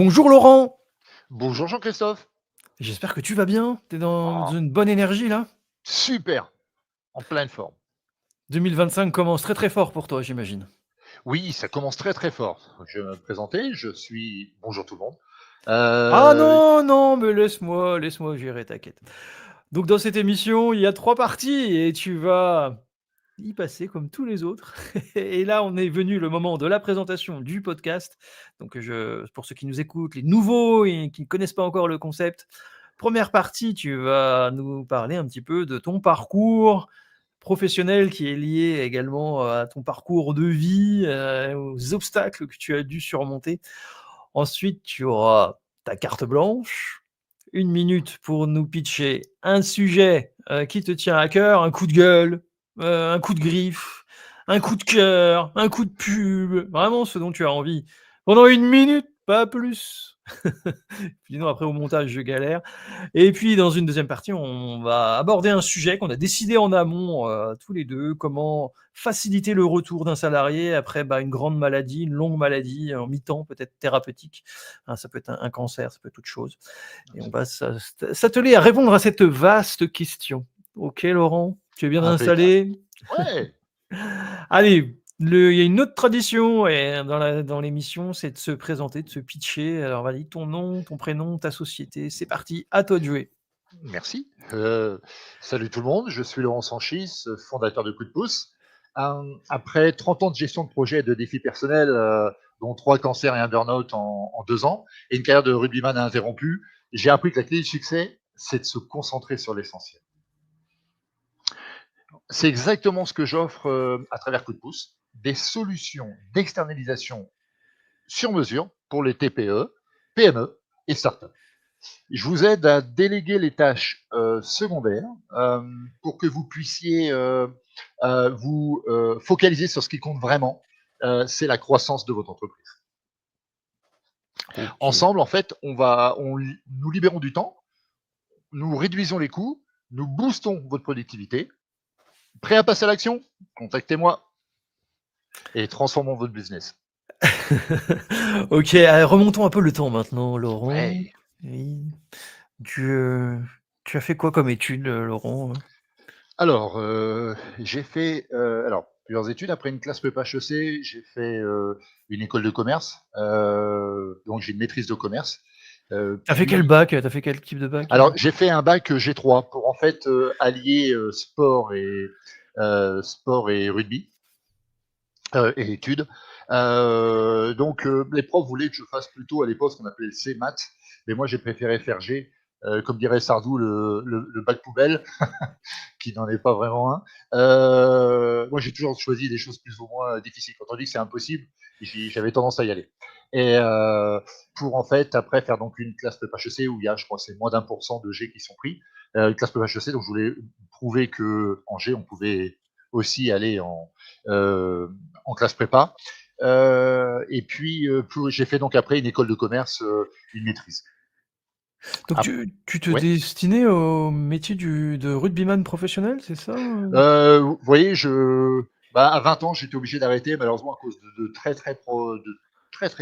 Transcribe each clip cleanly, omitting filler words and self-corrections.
Bonjour Laurent, Bonjour Jean-Christophe. j'espère que tu vas bien. Tu es dans Ah, une bonne énergie là? super, en pleine forme. 2025 commence très très fort pour toi, j'imagine. Oui, ça commence très, très fort. Je vais me présenter, je suis bonjour tout le monde. Ah Heu, non, non, mais laisse-moi gérer, t'inquiète. Donc dans cette émission, il y a 3 parties et tu vas y passer comme tous les autres. Et là, on est venu le moment de la présentation du podcast. Donc pour ceux qui nous écoutent, les nouveaux et qui ne connaissent pas encore le concept, première partie, tu vas nous parler un petit peu de ton parcours professionnel qui est lié également à ton parcours de vie, aux obstacles que tu as dû surmonter. Ensuite, tu auras ta carte blanche, 1 minute pour nous pitcher un sujet, qui te tient à cœur, un coup de gueule, un coup de griffe, un coup de cœur, un coup de pub, vraiment ce dont tu as envie. Pendant 1 minute, pas plus. Sinon après au montage je galère. Et puis dans une deuxième partie, on va aborder un sujet qu'on a décidé en amont, tous les 2, comment faciliter le retour d'un salarié après, bah, une grande maladie, une longue maladie en mi-temps, peut-être thérapeutique. Hein, ça peut être un cancer, ça peut être autre chose et on va s'atteler à répondre à cette vaste question. OK Laurent, tu es bien Impeccable. installé? Ouais, Allez, il y a une autre tradition et dans l'émission, c'est de se présenter, de se pitcher. Alors vas-y, ton nom, ton prénom, ta société, c'est parti, à toi de jouer. merci. Salut tout le monde, je suis Laurent Sanchis, fondateur de Coup de pouce. Après 30 ans de gestion de projet et de défis personnels, dont 3 cancers et un burn-out en 2 ans et une carrière de rugbyman interrompue, j'ai appris que la clé du succès, c'est de se concentrer sur l'essentiel. C'est exactement ce que j'offre à travers Coup de pouce, des solutions d'externalisation sur mesure pour les TPE, PME et startups. Je vous aide à déléguer les tâches secondaires pour que vous puissiez vous focaliser sur ce qui compte vraiment, c'est la croissance de votre entreprise. OK. Ensemble, en fait, nous libérons du temps, nous réduisons les coûts, nous boostons votre productivité. Prêt à passer à l'action? Contactez-moi et transformons votre business. OK, remontons un peu le temps maintenant, Laurent. Ouais. Oui. Tu, tu as fait quoi comme études, Laurent? Alors, j'ai fait, plusieurs études. Après une classe prépa HEC, j'ai fait, une école de commerce, donc j'ai une maîtrise de commerce. Tu as fait quel Puis bac? Tu as fait quel type de bac? alors j'ai fait un bac, G3 pour en fait, allier, sport et rugby, et études. Les profs voulaient que je fasse plutôt à l'époque ce qu'on appelait le C-maths, mais moi j'ai préféré faire G, comme dirait Sardou, le bac poubelle. Qui n'en est pas vraiment un. Moi, j'ai toujours choisi des choses plus ou moins difficiles. Quand on dit que c'est impossible, j'avais tendance à y aller. Et pour en fait, après, faire donc une classe prépa HEC où il y a, je crois, c'est moins d'1% de G qui sont pris. Une classe prépa HEC, donc je voulais prouver que en G, on pouvait aussi aller en classe prépa. J'ai fait donc après une école de commerce, une maîtrise. Donc Ah, tu te ouais. destinais au métier de rugbyman professionnel, c'est ça? Vous voyez, à 20 ans, j'étais obligé d'arrêter malheureusement à cause de très, très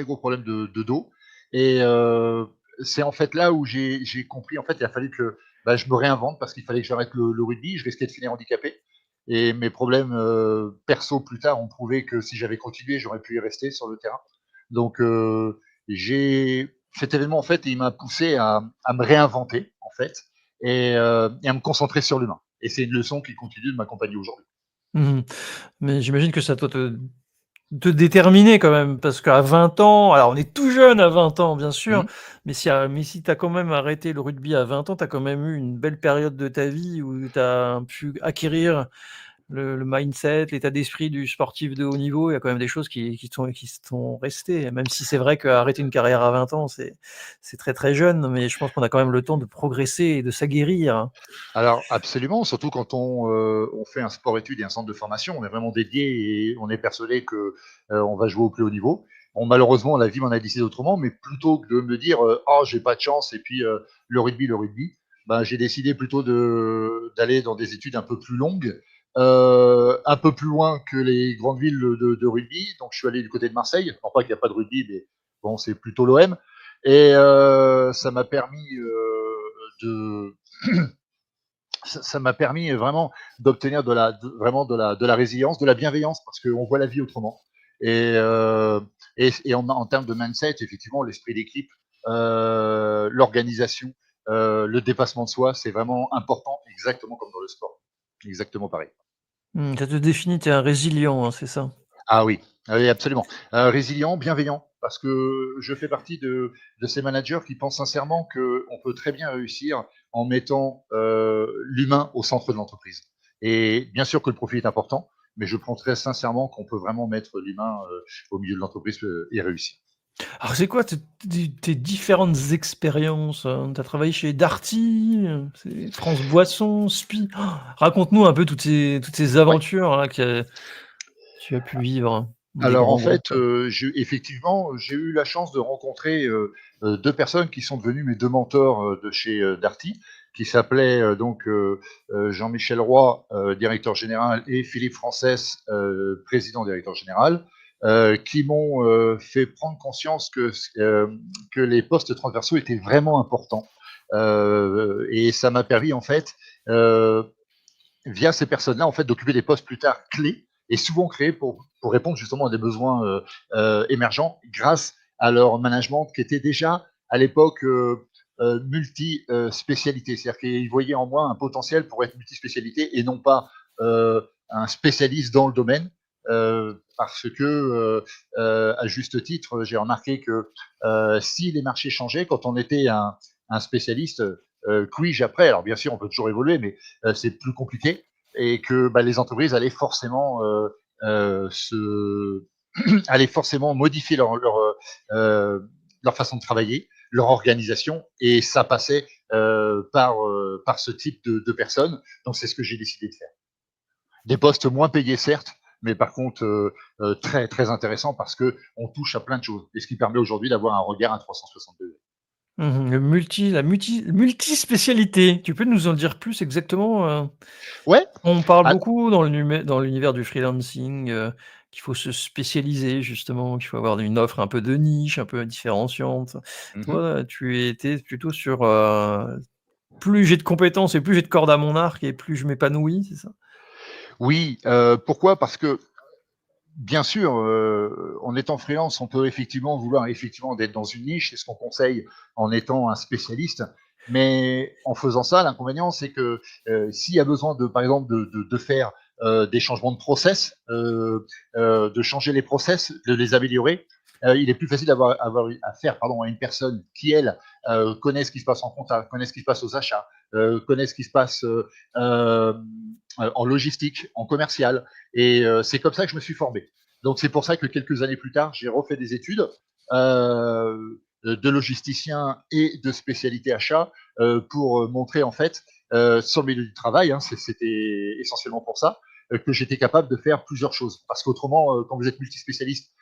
gros problèmes de dos et c'est en fait là où j'ai compris, en fait, il a fallu que, je me réinvente parce qu'il fallait que j'arrête le rugby. Je risquais de finir handicapé et mes problèmes, perso plus tard ont prouvé que si j'avais continué, j'aurais pu y rester sur le terrain. Donc j'ai cet événement, en fait, il m'a poussé à me réinventer, en fait et à me concentrer sur l'humain. Et c'est une leçon qui continue de m'accompagner aujourd'hui. Mmh. Mais j'imagine que ça doit te déterminer quand même, parce qu'à 20 ans, alors on est tout jeune à 20 ans bien sûr, Mmh. mais si tu as quand même arrêté le rugby à 20 ans, tu as quand même eu une belle période de ta vie où tu as pu acquérir le mindset, l'état d'esprit du sportif de haut niveau. Il y a quand même des choses qui sont restées, même si c'est vrai qu'arrêter une carrière à 20 ans, c'est très, très jeune, mais je pense qu'on a quand même le temps de progresser et de s'aguerrir, hein. Alors absolument, surtout quand on fait un sport-études et un centre de formation, on est vraiment dédié et on est persuadé que, on va jouer au plus haut niveau. Bon, malheureusement, la vie m'en a décidé autrement, mais plutôt que de me dire, «Oh, j'ai pas de chance» et puis, le rugby, j'ai décidé plutôt d'aller dans des études un peu plus longues, un peu plus loin que les grandes villes de rugby. Donc je suis allé du côté de Marseille. Non pas qu'il y a pas de rugby, mais bon, c'est plutôt l'OM. Et ça m'a permis de ça m'a permis vraiment d'obtenir vraiment de la résilience, de la bienveillance, parce qu'on voit la vie autrement. Et, en termes de mindset, effectivement, l'esprit d'équipe, l'organisation, le dépassement de soi, c'est vraiment important, exactement comme dans le sport. Exactement pareil. Ça te définit, tu es un résilient, hein, c'est ça? Ah oui, ah oui, absolument. Résilient, bienveillant, parce que je fais partie de ces managers qui pensent sincèrement qu'on peut très bien réussir en mettant l'humain au centre de l'entreprise. Et bien sûr que le profit est important, mais je pense très sincèrement qu'on peut vraiment mettre l'humain au milieu de l'entreprise et réussir. Alors c'est quoi tes différentes expériences, Tu as travaillé chez Darty, c'est France Boisson, SPI? Raconte-nous un peu toutes ces Ouais. aventures là que tu as pu vivre, des Alors en grands fait, groupes. j'ai eu la chance de rencontrer 2 personnes qui sont devenues mes 2 mentors de chez Darty, qui s'appelaient Jean-Michel Roy, directeur général, et Philippe Frances, président directeur général, qui m'ont fait prendre conscience que les postes transversaux étaient vraiment importants. Et ça m'a permis en fait, via ces personnes-là, en fait, d'occuper des postes plus tard clés et souvent créés pour répondre justement à des besoins émergents grâce à leur management qui était déjà à l'époque multi-spécialité. C'est-à-dire qu'ils voyaient en moi un potentiel pour être multispécialité et non pas un spécialiste dans le domaine. Parce que, à juste titre, j'ai remarqué que si les marchés changeaient, quand on était un spécialiste, puis après, alors bien sûr, on peut toujours évoluer, mais c'est plus compliqué et que les entreprises allaient forcément allaient forcément modifier leur façon de travailler, leur organisation, et ça passait par ce type de personnes. Donc c'est ce que j'ai décidé de faire. Des postes moins payés, certes, mais par contre très très intéressant parce que on touche à plein de choses et ce qui permet aujourd'hui d'avoir un regard à 360 degrés. La multispécialité, tu peux nous en dire plus exactement, Ouais. On parle Ah, beaucoup dans l'univers du freelancing, qu'il faut se spécialiser justement, qu'il faut avoir une offre un peu de niche, un peu différenciante. mhm. Toi, tu étais plutôt sur, plus j'ai de compétences et plus j'ai de cordes à mon arc et plus je m'épanouis, c'est ça? Oui, pourquoi? Parce que bien sûr, en étant freelance, on peut effectivement vouloir effectivement d'être dans une niche, c'est ce qu'on conseille en étant un spécialiste. Mais en faisant ça, l'inconvénient, c'est que s'il y a besoin de, par exemple, de faire des changements de process, de changer les process, de les améliorer, il est plus facile d'avoir à faire pardon, à une personne qui, elle, connaît ce qui se passe en compta, connaît ce qui se passe aux achats, connaît ce qui se passe euh, en logistique, en commercial. Et c'est comme ça que je me suis formé. Donc c'est pour ça que quelques années plus tard, j'ai refait des études de logisticien et de spécialité achat pour montrer en fait sur le milieu du travail, hein, c'était essentiellement pour ça, que j'étais capable de faire plusieurs choses. Parce qu'autrement, quand vous êtes multispécialiste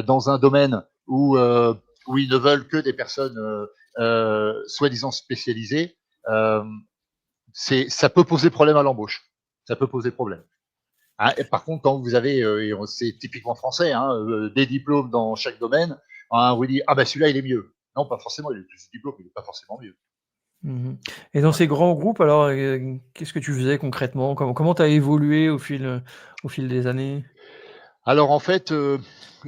dans un domaine où ils ne veulent que des personnes soi-disant spécialisées, euh, ça peut poser problème à l'embauche. Ça peut poser problème. Ah, et par contre, quand vous avez, c'est typiquement français, hein, des diplômes dans chaque domaine, on vous dit ah ben celui-là il est mieux. Non, pas forcément, il a plus de diplômes, il n'est pas forcément mieux. Mmh et dans ces grands groupes alors, qu'est-ce que tu faisais concrètement? Comment tu as évolué au fil des années? Alors en fait,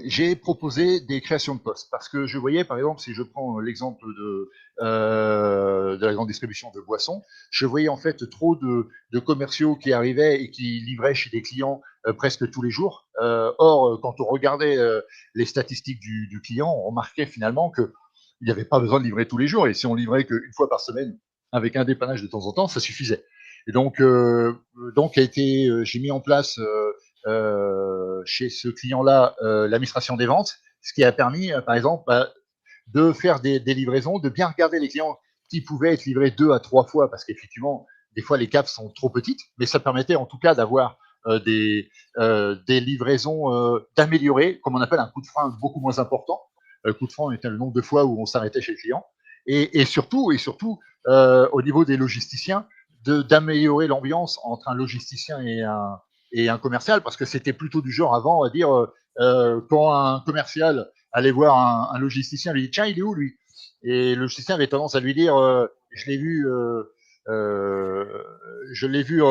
j'ai proposé des créations de postes parce que je voyais, par exemple, si je prends l'exemple de la grande distribution de boissons, je voyais en fait trop de commerciaux qui arrivaient et qui livraient chez des clients presque tous les jours. Or, quand on regardait les statistiques du client, on remarquait finalement qu'il n'y avait pas besoin de livrer tous les jours et si on livrait qu'une fois par semaine avec un dépannage de temps en temps, ça suffisait. Et donc j'ai mis en place chez ce client-là l'administration des ventes, ce qui a permis, par exemple, de faire des livraisons, de bien regarder les clients qui pouvaient être livrés 2 à 3 fois, parce qu'effectivement, des fois, les caps sont trop petites, mais ça permettait en tout cas d'avoir des livraisons, d'améliorer, comme on appelle un coup de frein beaucoup moins important. Le coup de frein était le nombre de fois où on s'arrêtait chez le client. Et surtout au niveau des logisticiens, d'améliorer l'ambiance entre un logisticien et un commercial, parce que c'était plutôt du genre avant à dire quand un commercial allait voir un logisticien, lui dit tiens, il est où lui? Et le logicien avait tendance à lui dire, je l'ai vu, euh, je l'ai vu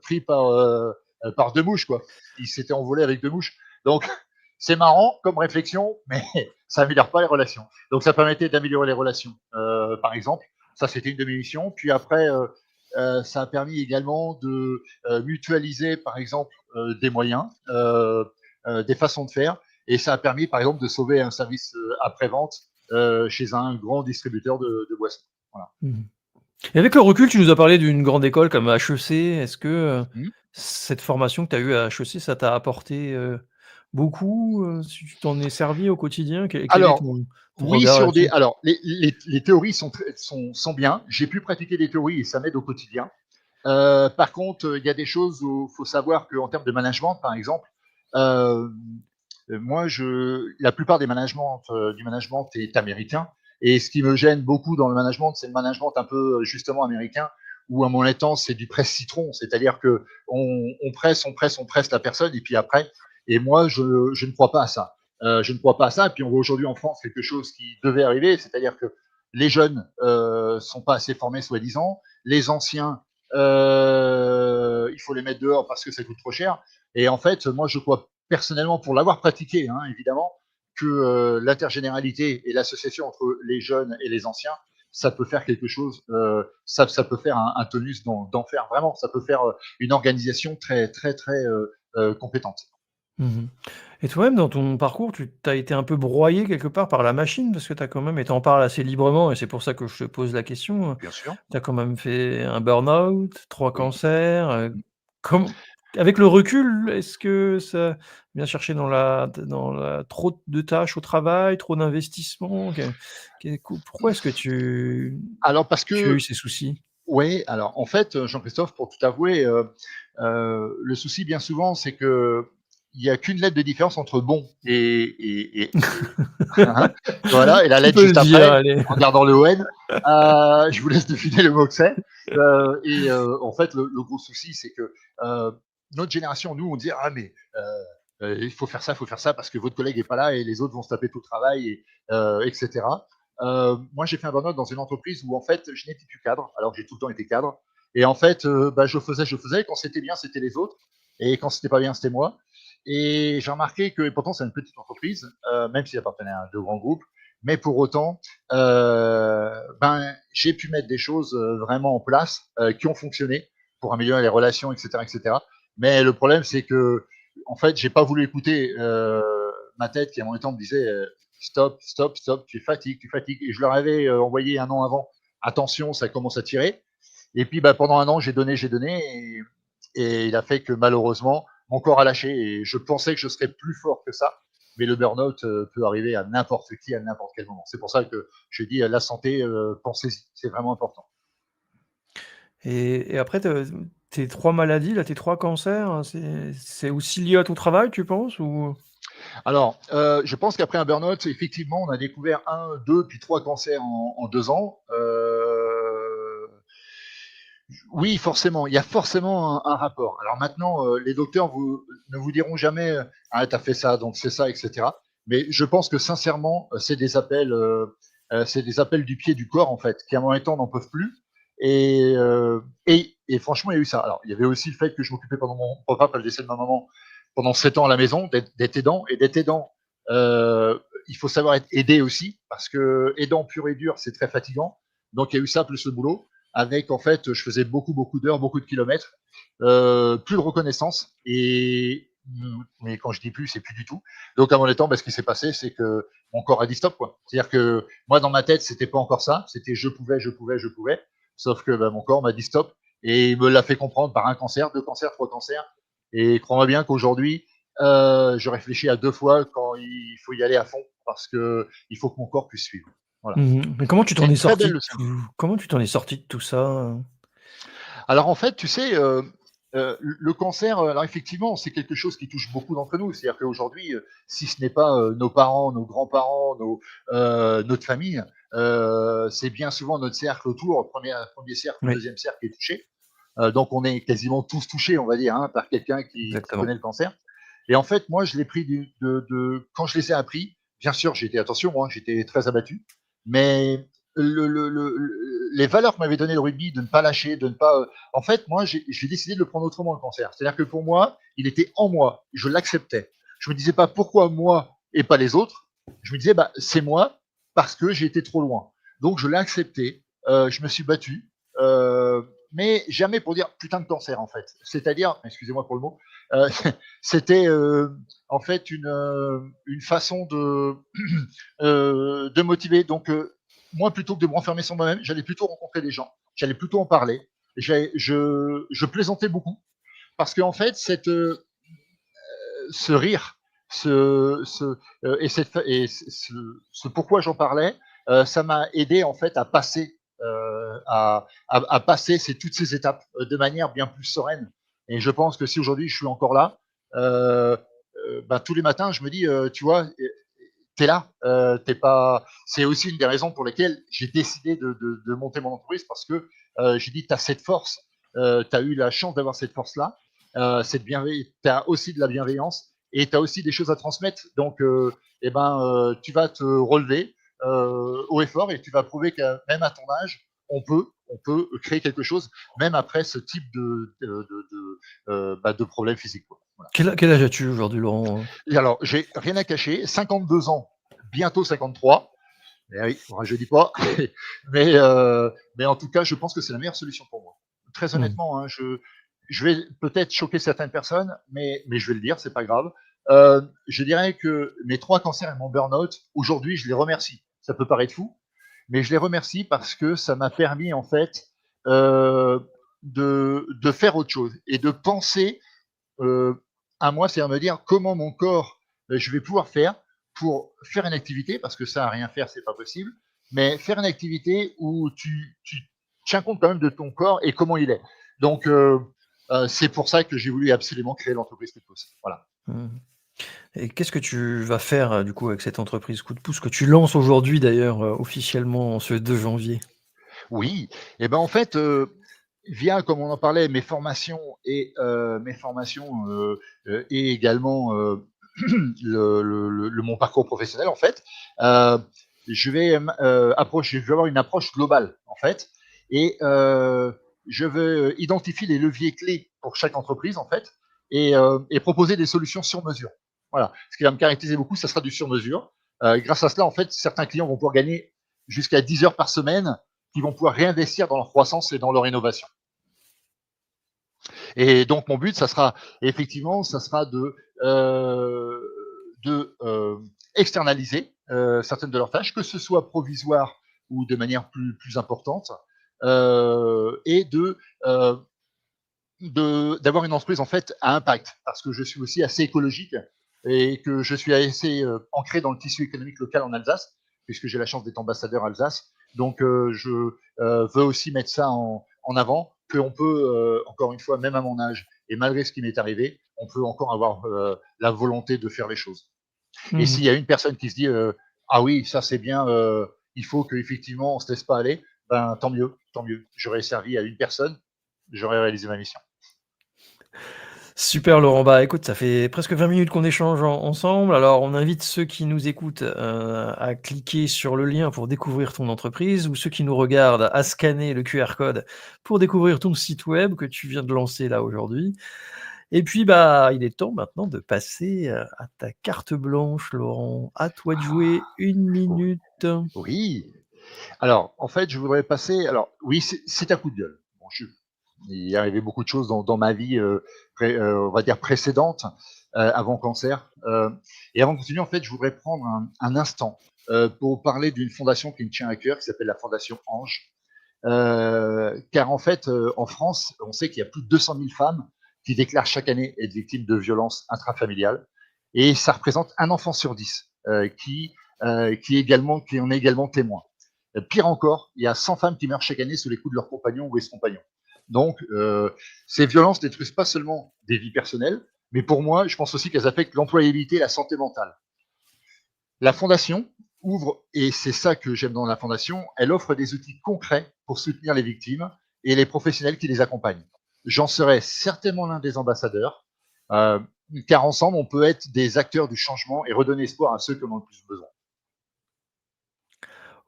pris par deux mouches, quoi. Il s'était envolé avec deux mouches. Donc, c'est marrant comme réflexion, mais ça améliore pas les relations. Donc, ça permettait d'améliorer les relations. Par exemple, ça, c'était une de mes missions. Puis après, ça a permis également de mutualiser, par exemple, des moyens, des façons de faire. Et ça a permis, par exemple, de sauver un service après-vente chez un grand distributeur de boissons. Voilà. Mmh. Et avec le recul, tu nous as parlé d'une grande école comme HEC. Est-ce que, Mmh. cette formation que tu as eue à HEC, ça t'a apporté, beaucoup, si tu t'en es servi au quotidien? Quel est Alors, ton oui, regard sur des. là-dessus? Alors, les théories sont bien. J'ai pu pratiquer des théories et ça m'aide au quotidien. Par contre, il y a des choses où il faut savoir qu'en termes de management, par exemple, euh, moi, la plupart du management est américain. Et ce qui me gêne beaucoup dans le management, c'est le management un peu justement américain, où à mon étant, c'est du presse-citron. C'est-à-dire que on presse la personne, et puis après. Et moi, je ne crois pas à ça. Je ne crois pas à ça. Et puis on voit aujourd'hui en France quelque chose qui devait arriver, c'est-à-dire que les jeunes sont pas assez formés, soi-disant. Les anciens, il faut les mettre dehors parce que ça coûte trop cher. Et en fait, moi, je crois personnellement, pour l'avoir pratiqué, hein, évidemment, que l'intergénéralité et l'association entre les jeunes et les anciens, ça peut faire quelque chose, ça peut faire un tonus d'enfer, vraiment, ça peut faire une organisation très, très, très compétente. Mmh. Et toi-même, dans ton parcours, tu as été un peu broyé quelque part par la machine? Parce que tu as quand même et tu en parles assez librement et c'est pour ça que je te pose la question, Bien sûr. tu as quand même fait un burn-out, 3 Oui. cancers, com avec le recul, est-ce que ça vient chercher dans la trop de tâches au travail, trop d'investissement? Pourquoi est-ce que Alors, parce tu as eu que, ces soucis? oui, alors, en fait, Jean-Christophe, pour tout avouer, le souci, bien souvent, c'est que il n'y a qu'une lettre de différence entre bon et hein, voilà, et la Tu lettre peux le juste dire, après, allez. en regardant le ON, je vous laisse deviner le mot que c'est. En fait, le gros souci, c'est que notre génération, nous, on dit ah mais il faut faire ça parce que votre collègue est pas là et les autres vont se taper tout le travail, etc. Moi, j'ai fait un burn-out dans une entreprise où en fait, je n'étais plus cadre, alors que j'ai tout le temps été cadre. Et en fait, bah, je faisais. Quand c'était bien, c'était les autres, et quand c'était pas bien, c'était moi. Et j'ai remarqué que, et pourtant, c'est une petite entreprise, même s'il appartenait à deux grands groupes, mais pour autant, ben, j'ai pu mettre des choses vraiment en place qui ont fonctionné pour améliorer les relations, etc., etc. Mais le problème, c'est que, en fait, j'ai pas voulu écouter ma tête qui, à mon temps, me disait stop, stop, stop, tu fatigues, tu fatigues. Et je leur avais envoyé un an avant, attention, ça commence à tirer. Et puis, bah, pendant un an, j'ai donné, et il a fait que malheureusement, mon corps a lâché et je pensais que je serais plus fort que ça. Mais le burn-out peut arriver à n'importe qui, à n'importe quel moment. C'est pour ça que je dis la santé, pensez-y, c'est vraiment important. Et après tes 3 maladies là, tes 3 cancers, hein, c'est aussi lié à ton travail, tu penses ou? Alors, je pense qu'après un burn-out, effectivement, on a découvert un, deux, puis trois cancers en 2 ans. Oui, forcément, il y a forcément un rapport. Alors maintenant, les docteurs ne vous diront jamais ah, tu as fait ça, donc c'est ça, etc. Mais je pense que sincèrement, c'est des appels du pied du corps, en fait, qui à mon temps n'en peuvent plus. Et franchement, il y a eu ça. Alors, il y avait aussi le fait que je m'occupais pendant mon papa, après le décès de ma maman, pendant 7 ans à la maison, d'être aidant. Et d'être aidant, il faut savoir être aidé aussi, parce que aidant pur et dur, c'est très fatigant. Donc, il y a eu ça, plus le boulot avec en fait, je faisais beaucoup, beaucoup d'heures, beaucoup de kilomètres, plus de reconnaissance. Mais quand je dis plus, c'est plus du tout. Donc à mon étant, bah, ce qui s'est passé, c'est que mon corps a dit stop, quoi. C'est-à-dire que moi, dans ma tête, c'était pas encore ça. C'était je pouvais, je pouvais, je pouvais. Sauf que bah, mon corps m'a dit stop et il me l'a fait comprendre par un cancer, deux cancers, trois cancers. Et crois-moi bien qu'aujourd'hui, je réfléchis à 2 fois quand il faut y aller à fond parce que il faut que mon corps puisse suivre. Voilà. Mais comment tu C'est t'en es une très belle sorti de leçon. tout ça? Alors en fait, tu sais, le cancer, alors effectivement, c'est quelque chose qui touche beaucoup d'entre nous. C'est-à-dire qu'aujourd'hui, si ce n'est pas nos parents, nos grands-parents, notre famille, c'est bien souvent notre cercle autour, premier cercle ou Oui, deuxième cercle qui est touché. Donc on est quasiment tous touchés, on va dire, hein, par quelqu'un qui exactement. connaît le cancer. Et en fait, moi, je l'ai pris quand je les ai appris. Bien sûr, j'étais attention, hein, j'étais très abattu, mais les valeurs que m'avait donné le rugby, de ne pas lâcher, de ne pas. En fait, moi, j'ai décidé de le prendre autrement, le cancer. C'est-à-dire que pour moi, il était en moi. Je l'acceptais. Je me disais pas pourquoi moi et pas les autres. Je me disais, bah, c'est moi parce que j'ai été trop loin. Donc, je l'ai accepté. Je me suis battu. Euh, mais jamais pour dire putain de cancer, en fait. C'est-à-dire, excusez-moi pour le mot, euh, c'était en fait une façon de motiver. Donc, moi, plutôt que de me renfermer sur moi-même, j'allais plutôt rencontrer des gens, j'allais plutôt en parler. Je plaisantais beaucoup parce qu'en fait, ce rire, ce pourquoi j'en parlais, ça m'a aidé en fait à passer, à passer toutes ces étapes de manière bien plus sereine. Et je pense que si aujourd'hui je suis encore là, euh, bah, tous les matins, je me dis, tu vois, t'es là, t'es pas. C'est aussi une des raisons pour lesquelles j'ai décidé de monter mon entreprise parce que j'ai dit, t'as cette force, t'as eu la chance d'avoir cette force-là, t'as aussi de la bienveillance et t'as aussi des choses à transmettre. Donc, tu vas te relever haut et fort et tu vas prouver que même à ton âge, on peut créer quelque chose, même après ce type de problème physique. Quoi. Voilà. Quel âge as-tu aujourd'hui, Laurent? Et alors, j'ai rien à cacher, 52 ans, bientôt 53. Mais oui, ne rajeunit pas. mais, mais en tout cas, je pense que c'est la meilleure solution pour moi. Très Mmh. honnêtement, hein, je vais peut-être choquer certaines personnes, mais je vais le dire, c'est pas grave. Je dirais que mes 3 cancers et mon burn-out, aujourd'hui, je les remercie. Ça peut paraître fou, mais je les remercie parce que ça m'a permis, en fait, euh, de faire autre chose et de penser euh, à moi, c'est à me dire comment mon corps, je vais pouvoir faire pour faire une activité, parce que ça, à rien faire, c'est pas possible, mais faire une activité où tu tiens compte quand même de ton corps et comment il est. Donc, c'est pour ça que j'ai voulu absolument créer l'entreprise Coup de pouce. Voilà. Mmh. Et qu'est-ce que tu vas faire, du coup, avec cette entreprise Coup de pouce que tu lances aujourd'hui d'ailleurs, officiellement ce 2 janvier? Oui, et ben en fait, via, comme on en parlait, mes formations et également mon parcours professionnel, en fait, euh, je vais avoir une approche globale, en fait, et je veux identifier les leviers clés pour chaque entreprise, en fait, et proposer des solutions sur mesure. Voilà. Ce qui va me caractériser beaucoup, ça sera du sur mesure. Grâce à cela, en fait, certains clients vont pouvoir gagner jusqu'à 10 heures par semaine qui vont pouvoir réinvestir dans leur croissance et dans leur innovation. Et donc mon but, ça sera effectivement, ça sera de externaliser certaines de leurs tâches, que ce soit provisoire ou de manière plus importante, et d'avoir une entreprise en fait à impact, parce que je suis aussi assez écologique et que je suis assez ancré dans le tissu économique local en Alsace, puisque j'ai la chance d'être ambassadeur Alsace. Donc je veux aussi mettre ça en avant, qu'on peut, encore une fois, même à mon âge, et malgré ce qui m'est arrivé, on peut encore avoir la volonté de faire les choses. Et Mmh. s'il y a une personne qui se dit ah oui, ça c'est bien, il faut qu'effectivement on ne se laisse pas aller, ben tant mieux, tant mieux. J'aurais servi à une personne, j'aurais réalisé ma mission. Super Laurent, bah écoute, ça fait presque 20 minutes qu'on échange ensemble. Alors on invite ceux qui nous écoutent à cliquer sur le lien pour découvrir ton entreprise ou ceux qui nous regardent à scanner le QR code pour découvrir ton site web que tu viens de lancer là aujourd'hui. Et puis bah il est temps maintenant de passer à ta carte blanche Laurent. À toi de jouer Ah, 1 minute. oui. Alors, en fait, je voudrais passer. Alors, oui, c'est un coup de gueule. Bon, il est arrivé beaucoup de choses dans ma vie, on va dire précédente, avant cancer. Et avant de continuer, en fait, je voudrais prendre un instant pour parler d'une fondation qui me tient à cœur, qui s'appelle la Fondation Ange. Car en fait, en France, on sait qu'il y a plus de 200 000 femmes qui déclarent chaque année être victimes de violences intrafamiliales. Et ça représente un enfant sur 10 qui en est également témoin. Pire encore, il y a 100 femmes qui meurent chaque année sous les coups de leur compagnon ou ex-compagnon. Donc, ces violences détruisent pas seulement des vies personnelles, mais pour moi, je pense aussi qu'elles affectent l'employabilité et la santé mentale. La fondation ouvre, et c'est ça que j'aime dans la fondation, elle offre des outils concrets pour soutenir les victimes et les professionnels qui les accompagnent. J'en serai certainement l'un des ambassadeurs, euh, car ensemble, on peut être des acteurs du changement et redonner espoir à ceux qui en ont le plus besoin.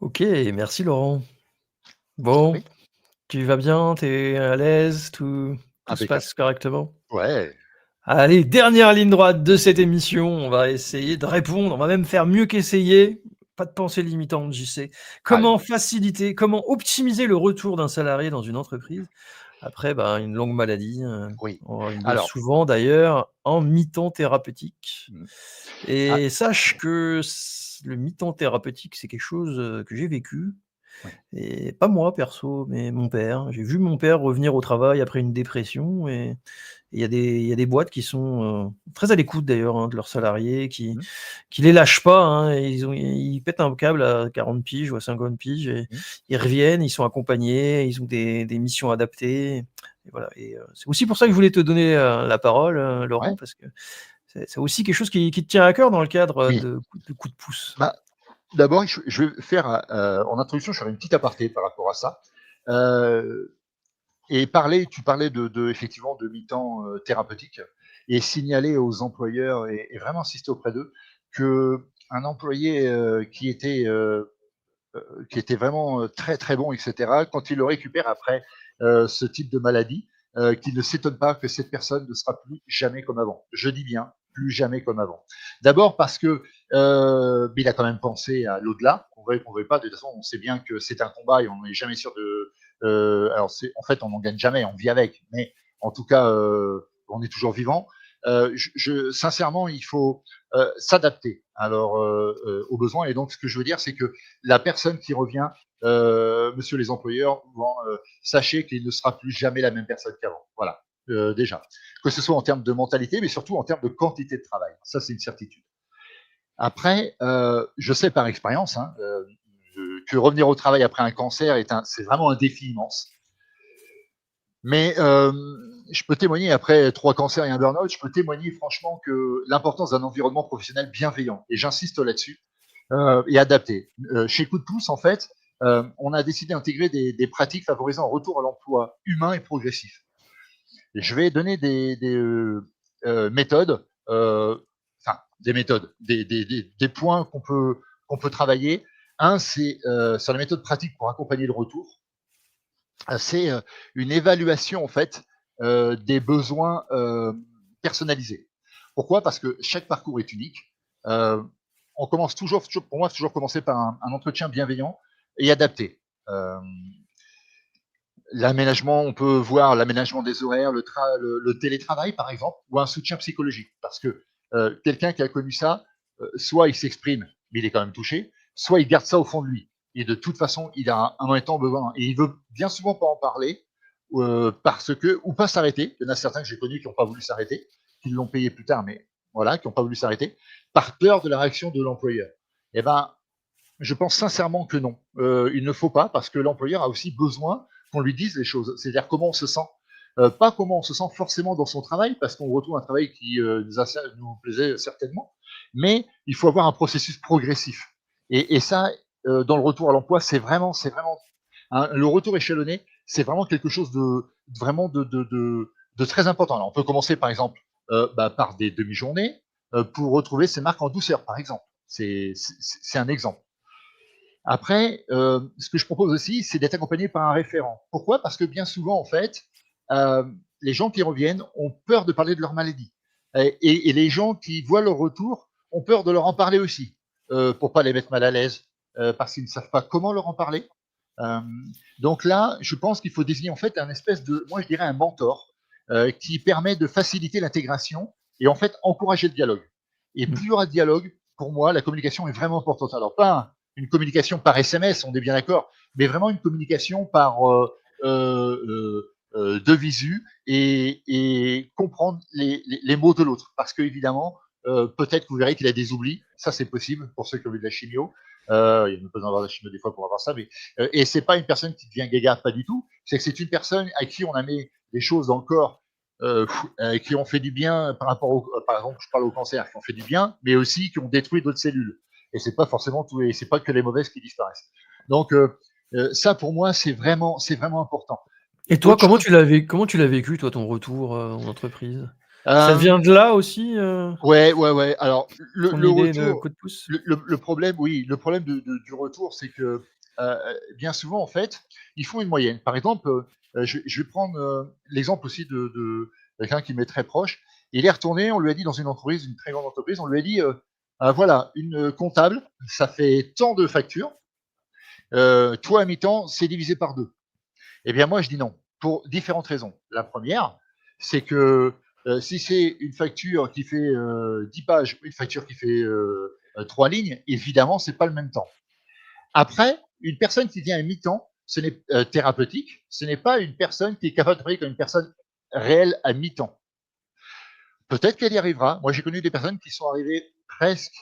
OK, merci Laurent. Je t'en Bon, prie. tu vas bien? Tu es à l'aise? Tout se Impeccable. passe correctement? Ouais, Allez, dernière ligne droite de cette émission, on va essayer de répondre, on va même faire mieux qu'essayer. Pas de pensée limitante, JC. allez, Comment faciliter, comment optimiser le retour d'un salarié dans une entreprise après, une longue maladie, oui. on il est Alors, souvent d'ailleurs en mi-temps thérapeutique mmh, ah, et sache que le mi-temps thérapeutique, c'est quelque chose, que j'ai vécu oui, et pas moi perso, mais mon père. J'ai vu mon père revenir au travail après une dépression et il y a des boîtes qui sont, très à l'écoute d'ailleurs, de leurs salariés, mmh, qui les lâchent pas, et ils pètent un câble à 40 piges ou à 50 piges et mmh, ils reviennent, ils sont accompagnés, ils ont des missions adaptées et voilà c'est aussi pour ça que je voulais te donner, la parole, Laurent, ouais, parce que c'est aussi quelque chose qui te tient à cœur dans le cadre, oui. de coups de pouce. Bah, d'abord, je vais faire, en introduction, je ferai une petite aparté par rapport à ça. Heu Et tu parlais effectivement de mi-temps thérapeutique et signaler aux employeurs et vraiment insister auprès d'eux que un employé qui était vraiment très très bon, etc., quand il le récupère après ce type de maladie, qu'il ne s'étonne pas que cette personne ne sera plus jamais comme avant. Je dis bien, plus jamais comme avant. D'abord parce que il a quand même pensé à l'au-delà, qu'on veuille pas, de toute façon, on sait bien que c'est un combat et on n'est jamais sûr de. Alors, en fait, on n'en gagne jamais, on vit avec, mais en tout cas, on est toujours vivant. Sincèrement, il faut s'adapter alors aux besoins. Et donc, ce que je veux dire, c'est que la personne qui revient, monsieur les employeurs, sachez qu'il ne sera plus jamais la même personne qu'avant. Voilà, déjà. Que ce soit en termes de mentalité, mais surtout en termes de quantité de travail. Ça, c'est une certitude. Après, je sais par expérience que revenir au travail après un cancer c'est vraiment un défi immense. Mais je peux témoigner, après 3 cancers et un burn-out, je peux témoigner franchement que l'importance d'un environnement professionnel bienveillant, et j'insiste là-dessus, et adapté. Chez Coup de pouce, en fait, on a décidé d'intégrer des pratiques favorisant un retour à l'emploi humain et progressif. Et je vais donner des méthodes, des méthodes, des points qu'on peut travailler. Un, c'est sur la méthode pratique pour accompagner le retour. C'est une évaluation en fait des besoins personnalisés. Pourquoi? Parce que chaque parcours est unique. Euh, on commence toujours, pour moi, c'est toujours commencer par un entretien bienveillant et adapté. Euh, L'aménagement, on peut voir l'aménagement des horaires, le télétravail par exemple, ou un soutien psychologique. Parce que quelqu'un qui a connu ça, soit il s'exprime, mais il est quand même touché, soit il garde ça au fond de lui. Et de toute façon, il a un temps besoin. Et il veut bien souvent pas en parler, parce que, ou pas s'arrêter. Il y en a certains que j'ai connus qui n'ont pas voulu s'arrêter, qui l'ont payé plus tard, mais voilà, qui n'ont pas voulu s'arrêter, par peur de la réaction de l'employeur. Eh ben, je pense sincèrement que non. Il ne faut pas, parce que l'employeur a aussi besoin qu'on lui dise les choses. C'est-à-dire comment on se sent. Pas comment on se sent forcément dans son travail, parce qu'on retrouve un travail qui nous plaisait certainement, mais il faut avoir un processus progressif. Et ça, dans le retour à l'emploi, c'est vraiment hein, le retour échelonné, c'est vraiment quelque chose de très important. Alors, on peut commencer par exemple par des demi-journées pour retrouver ses marques en douceur, par exemple. C'est un exemple. Après, ce que je propose aussi, c'est d'être accompagné par un référent. Pourquoi? Parce que bien souvent, en fait, euh, les gens qui reviennent ont peur de parler de leur maladie. Et les gens qui voient leur retour ont peur de leur en parler aussi, pour pas les mettre mal à l'aise, parce qu'ils ne savent pas comment leur en parler. Euh, donc là, je pense qu'il faut désigner en fait un espèce de, moi je dirais un mentor, qui permet de faciliter l'intégration et en fait encourager le dialogue. Et Mmh. plus il y aura de dialogue, pour moi, la communication est vraiment importante. Alors pas une communication par SMS, on est bien d'accord, mais vraiment une communication par de visu et comprendre les mots de l'autre. Parce que évidemment, peut-être que vous verrez qu'il a des oublis, ça c'est possible pour ceux qui ont eu de la chimio. Il y a besoin d'avoir de la chimio des fois pour avoir ça, mais et c'est pas une personne qui devient gaga, pas du tout. C'est que c'est une personne à qui on a mis des choses dans le corps qui ont fait du bien par rapport au, par exemple, je parle au cancer, qui ont fait du bien, mais aussi qui ont détruit d'autres cellules. Et c'est pas forcément tout, et c'est pas que les mauvaises qui disparaissent. Donc ça pour moi c'est vraiment important. Et toi, Autre chose, comment tu l'as vécu toi, ton retour, en entreprise? Ça Hem, vient de là aussi, ouais, ouais, ouais. Alors ton le idée de retour, coup de pouce? le problème, oui, le problème du retour, c'est que, bien souvent, en fait, ils font une moyenne. Par exemple, je vais prendre, l'exemple aussi de quelqu'un qui m'est très proche. Il est retourné, on lui a dit dans une entreprise, une très grande entreprise, on lui a dit, «Ah voilà, une, comptable, ça fait tant de factures, toi à mi-temps, c'est divisé par 2. Eh bien, moi, je dis non, pour différentes raisons. La première, c'est que si c'est une facture qui fait 10 pages, une facture qui fait 3 lignes, évidemment, c'est pas le même temps. Après, une personne qui vient à mi-temps, ce n'est thérapeutique, ce n'est pas une personne qui est capable de travailler comme une personne réelle à mi-temps. Peut-être qu'elle y arrivera. Moi, j'ai connu des personnes qui sont arrivées presque,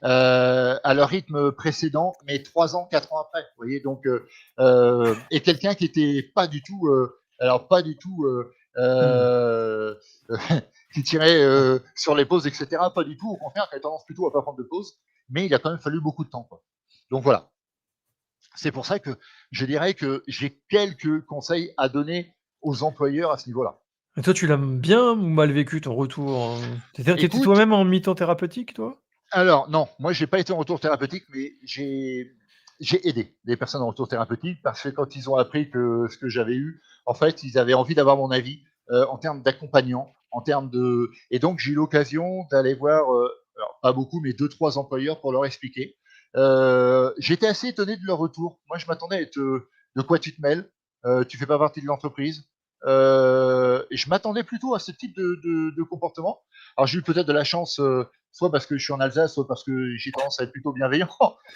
à leur rythme précédent, mais 3 ans, 4 ans après. Vous voyez, donc, et quelqu'un qui était pas du tout, alors pas du tout, Mmh. qui tirait sur les pauses, etc. Pas du tout. Au contraire, qui a tendance plutôt à pas prendre de pause. Mais il a quand même fallu beaucoup de temps, quoi. Donc voilà. C'est pour ça que je dirais que j'ai quelques conseils à donner aux employeurs à ce niveau-là. Et toi, tu l'as bien ou mal vécu ton retour, tu étais Écoute, toi-même en mi-temps thérapeutique, toi? alors non, moi j'ai pas été en retour thérapeutique, mais j'ai aidé des personnes en retour thérapeutique parce que quand ils ont appris que ce que j'avais eu, en fait, ils avaient envie d'avoir mon avis en termes d'accompagnant, en termes de, et donc j'ai eu l'occasion d'aller voir, alors pas beaucoup, mais deux trois employeurs pour leur expliquer. J'étais assez étonné de leur retour. Moi, je m'attendais à être de quoi tu te mêles, tu fais pas partie de l'entreprise. Et je m'attendais plutôt à ce type de comportement. Alors j'ai eu peut-être de la chance. Soit parce que je suis en Alsace, soit parce que j'ai tendance à être plutôt bienveillant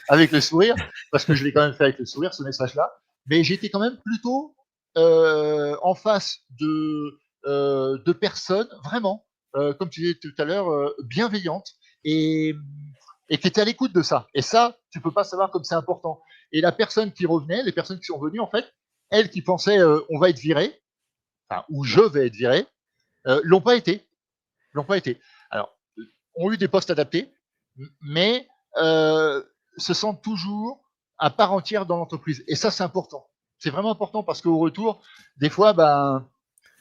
avec le sourire, parce que je l'ai quand même fait avec le sourire, ce message-là. Mais j'étais quand même plutôt en face de personnes vraiment, comme tu disais tout à l'heure, bienveillantes et, et qui étaient à l'écoute de ça. Et ça, tu peux pas savoir comme c'est important. Et la personne qui revenait, les personnes qui sont venues, en fait, elles qui pensaient on va être viré, enfin, ou je vais être viré, l'ont pas été. L'ont pas été. Alors, ont eu des postes adaptés, mais se sentent toujours à part entière dans l'entreprise. Et ça, c'est important. C'est vraiment important parce qu'au retour, des fois, ben,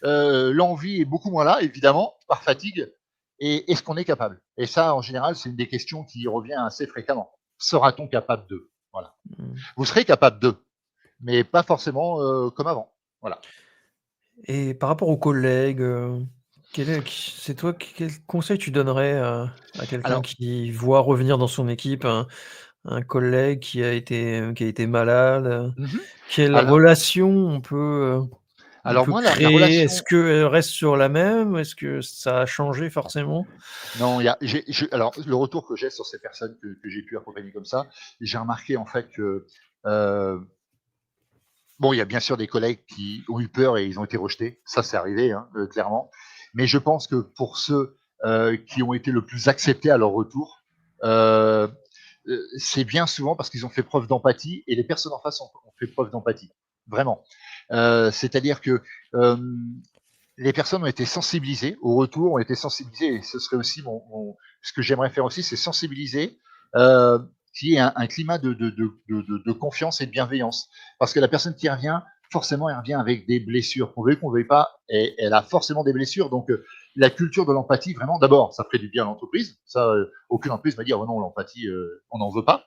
l'envie est beaucoup moins là, évidemment, par fatigue. Et est-ce qu'on est capable? Et ça, en général, c'est une des questions qui revient assez fréquemment. Sera-t-on capable de? Voilà. Mmh. Vous serez capable de, mais pas forcément comme avant. Voilà. Et par rapport aux collègues, quel est qui c'est toi quel conseil tu donnerais à quelqu'un Alors, qui voit revenir dans son équipe un collègue qui a été malade, mhm. quelle alors, relation on alors peut moi, la créer? Est-ce relation. qu'elle reste sur la même? Est-ce que ça a changé forcément? Non, il y a, alors le retour que j'ai sur ces personnes que j'ai pu accompagner comme ça, j'ai remarqué en fait que euh, bon, il y a bien sûr des collègues qui ont eu peur et ils ont été rejetés, ça c'est arrivé hein, clairement. Mais je pense que pour ceux qui ont été le plus acceptés à leur retour, euh, c'est bien souvent parce qu'ils ont fait preuve d'empathie et les personnes en face ont fait preuve d'empathie, vraiment. C'est-à-dire que euh, les personnes ont été sensibilisées au retour, ont été sensibilisées, et ce serait aussi ce que j'aimerais faire aussi, c'est sensibiliser, euh, qu'il y ait un climat de confiance et de bienveillance. Parce que la personne qui revient, forcément, elle revient avec des blessures. On veut qu'on ne veuille pas, et elle a forcément des blessures. Donc, la culture de l'empathie, vraiment, d'abord, ça ferait du bien à l'entreprise. Ça, aucune entreprise va dire, oh non, l'empathie, on n'en veut pas.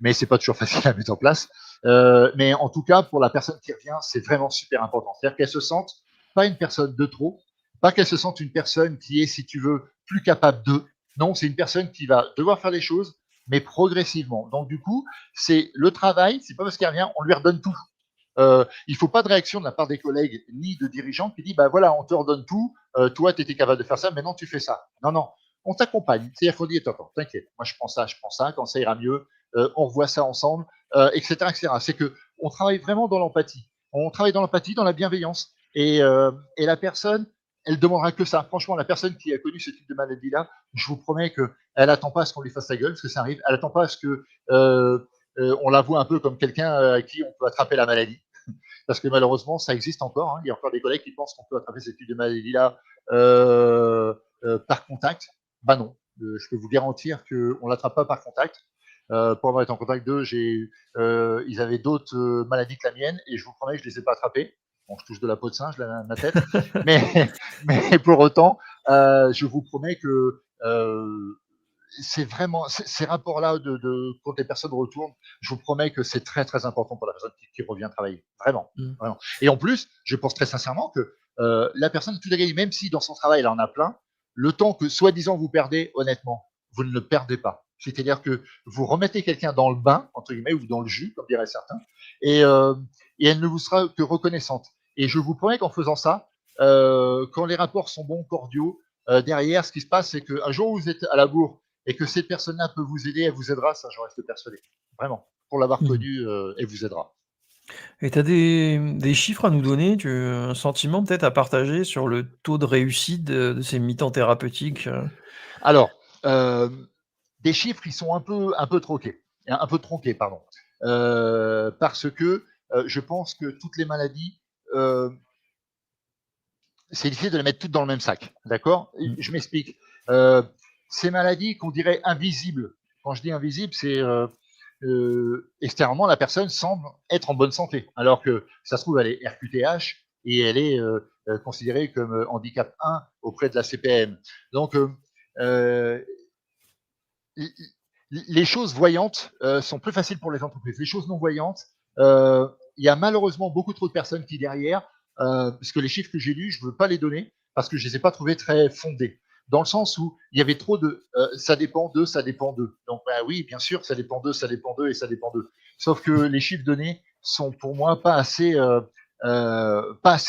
Mais c'est pas toujours facile à mettre en place. Mais en tout cas, pour la personne qui revient, c'est vraiment super important. C'est-à-dire qu'elle se sente pas une personne de trop, pas qu'elle se sente une personne qui est, si tu veux, plus capable de. Non, c'est une personne qui va devoir faire les choses, mais progressivement. Donc du coup, c'est le travail, c'est pas parce qu'elle revient, on lui redonne tout. Il ne faut pas de réaction de la part des collègues ni de dirigeants qui disent bah voilà, on te redonne tout, toi tu étais capable de faire ça, maintenant tu fais ça. Non, non, on t'accompagne. C'est-à-dire qu'on dit attends, t'inquiète, moi je prends ça, quand ça ira mieux, on revoit ça ensemble, etc. etc. C'est que on travaille vraiment dans l'empathie. On travaille dans l'empathie, dans la bienveillance. Et la personne, elle demandera que ça. Franchement, la personne qui a connu ce type de maladie-là, je vous promets qu'elle n'attend pas à ce qu'on lui fasse la gueule, parce que ça arrive. Elle n'attend pas à ce que on la voit un peu comme quelqu'un à qui on peut attraper la maladie parce que malheureusement, ça existe encore. Hein. Il y a encore des collègues qui pensent qu'on peut attraper ce type de maladie-là par contact. Bah non, je peux vous garantir qu'on ne l'attrape pas par contact. Pour avoir été en contact d'eux, ils avaient d'autres maladies que la mienne et je vous promets que je ne les ai pas attrapés. Bon, je touche de la peau de singe, là, ma tête, mais, mais pour autant, je vous promets que c'est vraiment ces rapports-là quand les personnes retournent, je vous promets que c'est très très important pour la personne qui revient travailler, vraiment, Mmh. vraiment. Et en plus, je pense très sincèrement que la personne tout à gagner, même si dans son travail elle en a plein, le temps que soi-disant vous perdez, honnêtement, vous ne le perdez pas. C'est-à-dire que vous remettez quelqu'un dans le bain, entre guillemets, ou dans le jus, comme diraient certains, et, euh, et elle ne vous sera que reconnaissante. Et je vous promets qu'en faisant ça, quand les rapports sont bons, cordiaux, derrière, ce qui se passe, c'est qu'un jour où vous êtes à la bourre et que cette personne-là peut vous aider, elle vous aidera, ça, j'en reste persuadé. Vraiment. Pour l'avoir Mmh. connue, elle vous aidera. Et tu as des chiffres à nous donner, un sentiment peut-être à partager sur le taux de réussite de ces mi-temps thérapeutiques? Alors, des chiffres qui sont un peu tronqués, pardon. Parce que je pense que toutes les maladies, euh, c'est difficile de les mettre toutes dans le même sac. D'accord. Mmh. Je m'explique. Euh, ces maladies qu'on dirait invisibles, quand je dis invisibles, c'est extérieurement, la personne semble être en bonne santé, alors que ça se trouve, elle est RQTH et elle est considérée comme handicap 1 auprès de la CPM. Donc, euh, les choses voyantes sont plus faciles pour les entreprises. Les choses non voyantes, il y a malheureusement beaucoup trop de personnes qui derrière, parce que les chiffres que j'ai lus, je ne veux pas les donner parce que je ne les ai pas trouvés très fondés. Dans le sens où il y avait trop de ça dépend d'eux, ça dépend d'eux. Donc bah, oui, bien sûr, ça dépend d'eux, ça dépend d'eux et ça dépend d'eux. Sauf que les chiffres donnés sont pour moi pas assez